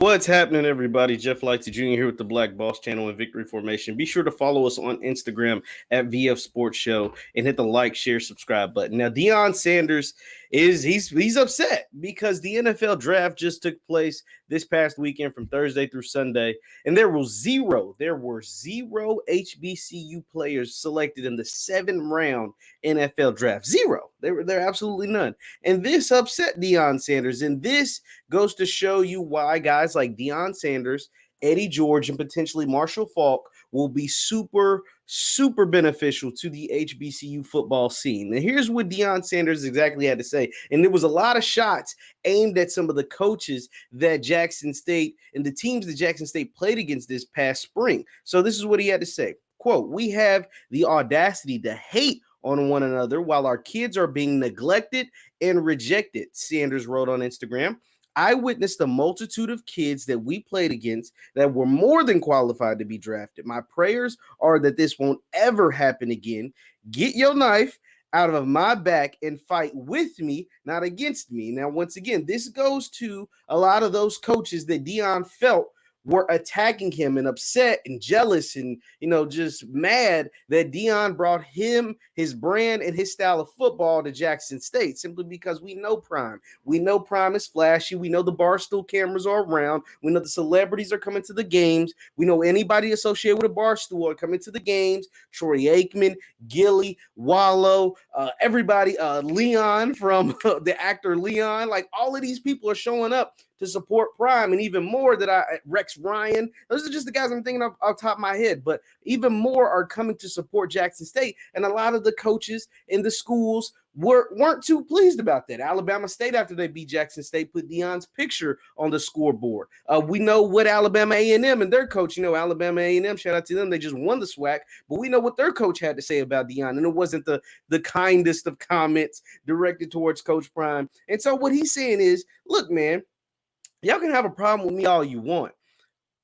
What's happening, everybody? Jeff Lightsy Jr. here with the Black Boss Channel and Victory Formation. Be sure to follow us on Instagram at VF Sports Show and hit the like, share, subscribe button. Now, Deion Sanders he's upset because the NFL draft just took place this past weekend from Thursday through Sunday, and there were zero HBCU players selected in the 7th-round NFL draft. Zero. There absolutely none. And this upset Deion Sanders, and this goes to show you why guys like Deion Sanders, Eddie George, and potentially Marshall Faulk will be super beneficial to the HBCU football scene. And here's what Deion Sanders exactly had to say. And there was a lot of shots aimed at some of the coaches that Jackson State and the teams that Jackson State played against this past spring. So this is what he had to say. Quote, "We have the audacity to hate on one another while our kids are being neglected and rejected," Sanders wrote on Instagram. "I witnessed a multitude of kids that we played against that were more than qualified to be drafted. My prayers are that this won't ever happen again. Get your knife out of my back and fight with me, not against me." Now, once again, this goes to a lot of those coaches that Deion felt were attacking him and upset and jealous and, just mad that Deion brought him, his brand, and his style of football to Jackson State, simply because we know Prime. We know Prime is flashy. We know the Barstool cameras are around. We know the celebrities are coming to the games. We know anybody associated with a Barstool are coming to the games. Troy Aikman, Gilly, Wallow, everybody, Leon from the actor Leon, like all of these people are showing up to support Prime, and even more Rex Ryan. Those are just the guys I'm thinking of off the top of my head, but even more are coming to support Jackson State. And a lot of the coaches in the schools weren't too pleased about that. Alabama State, after they beat Jackson State, put Deion's picture on the scoreboard. We know what Alabama A&M and their coach, Alabama A&M, shout out to them, they just won the SWAC, but we know what their coach had to say about Deion, and it wasn't the kindest of comments directed towards Coach Prime. And so what he's saying is, look, man, y'all can have a problem with me all you want,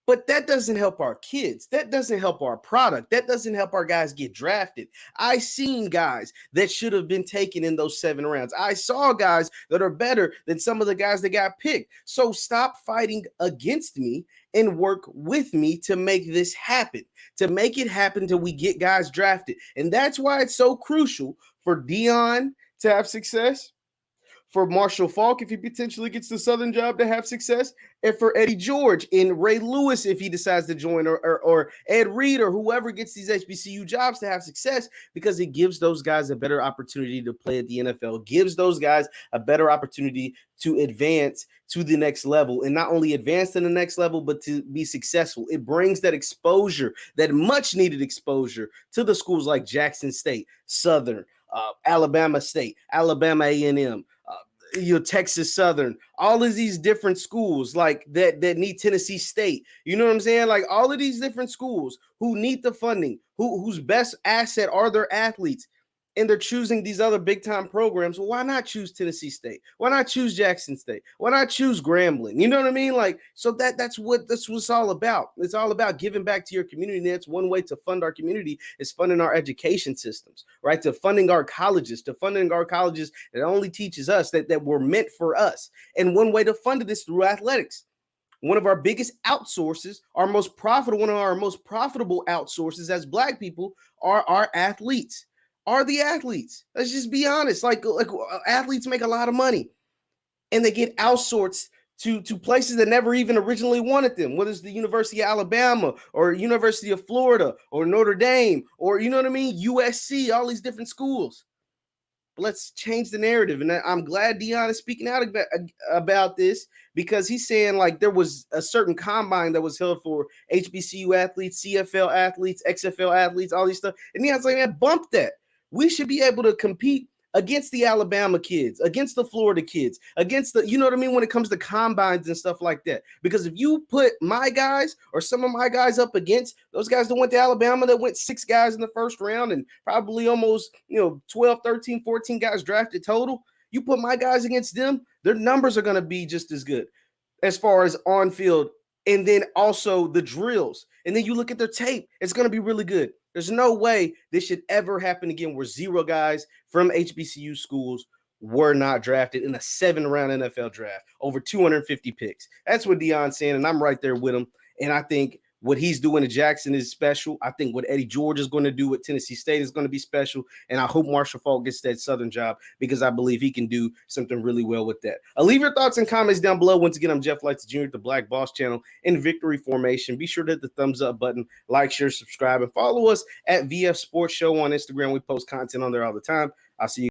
but that doesn't help our kids. That doesn't help our product. That doesn't help our guys get drafted. I seen guys that should have been taken in those 7 rounds. I saw guys that are better than some of the guys that got picked. So stop fighting against me and work with me to make this happen, to make it happen till we get guys drafted. And that's why it's so crucial for Deion to have success, for Marshall Faulk, if he potentially gets the Southern job, to have success, and for Eddie George and Ray Lewis, if he decides to join, or Ed Reed, or whoever gets these HBCU jobs, to have success, because it gives those guys a better opportunity to play at the NFL, gives those guys a better opportunity to advance to the next level, and not only advance to the next level, but to be successful. It brings that exposure, that much needed exposure, to the schools like Jackson State, Southern, Alabama State, Alabama A&M, Texas Southern, all of these different schools like that need Tennessee State. You know what I'm saying? Like all of these different schools who need the funding, whose best asset are their athletes, and they're choosing these other big time programs. Well, why not choose Tennessee State? Why not choose Jackson State? Why not choose Grambling? You know what I mean? Like, so that's what it's all about. It's all about giving back to your community. And that's one way to fund our community, is funding our education systems, right? To funding our colleges, that only teaches us, that were meant for us. And one way to fund it is through athletics. One of our biggest outsources, one of our most profitable outsources as Black people are our athletes. Are the athletes. Let's just be honest. Like athletes make a lot of money, and they get outsourced to places that never even originally wanted them, whether it's the University of Alabama or University of Florida or Notre Dame or, USC, all these different schools. But let's change the narrative. And I'm glad Deion is speaking out about this, because he's saying like there was a certain combine that was held for HBCU athletes, CFL athletes, XFL athletes, all these stuff. And Deion's like, man, bump that. We should be able to compete against the Alabama kids, against the Florida kids, against the, when it comes to combines and stuff like that. Because if you put my guys or some of my guys up against those guys that went to Alabama, that went 6 guys in the first round and probably almost, 12, 13, 14 guys drafted total, you put my guys against them, their numbers are going to be just as good as far as on field. And then also the drills. And then you look at their tape, it's going to be really good. There's no way this should ever happen again where 0 guys from HBCU schools were not drafted in a 7-round NFL draft, over 250 picks. That's what Deion's saying, and I'm right there with him. And I think what he's doing in Jackson is special. I think what Eddie George is going to do at Tennessee State is going to be special. And I hope Marshall Faulk gets that Southern job because I believe he can do something really well with that. Leave your thoughts and comments down below. Once again, I'm Jeff Lightsy Jr. at the Black Boss Channel in Victory Formation. Be sure to hit the thumbs up button, like, share, subscribe, and follow us at VF Sports Show on Instagram. We post content on there all the time. I'll see you.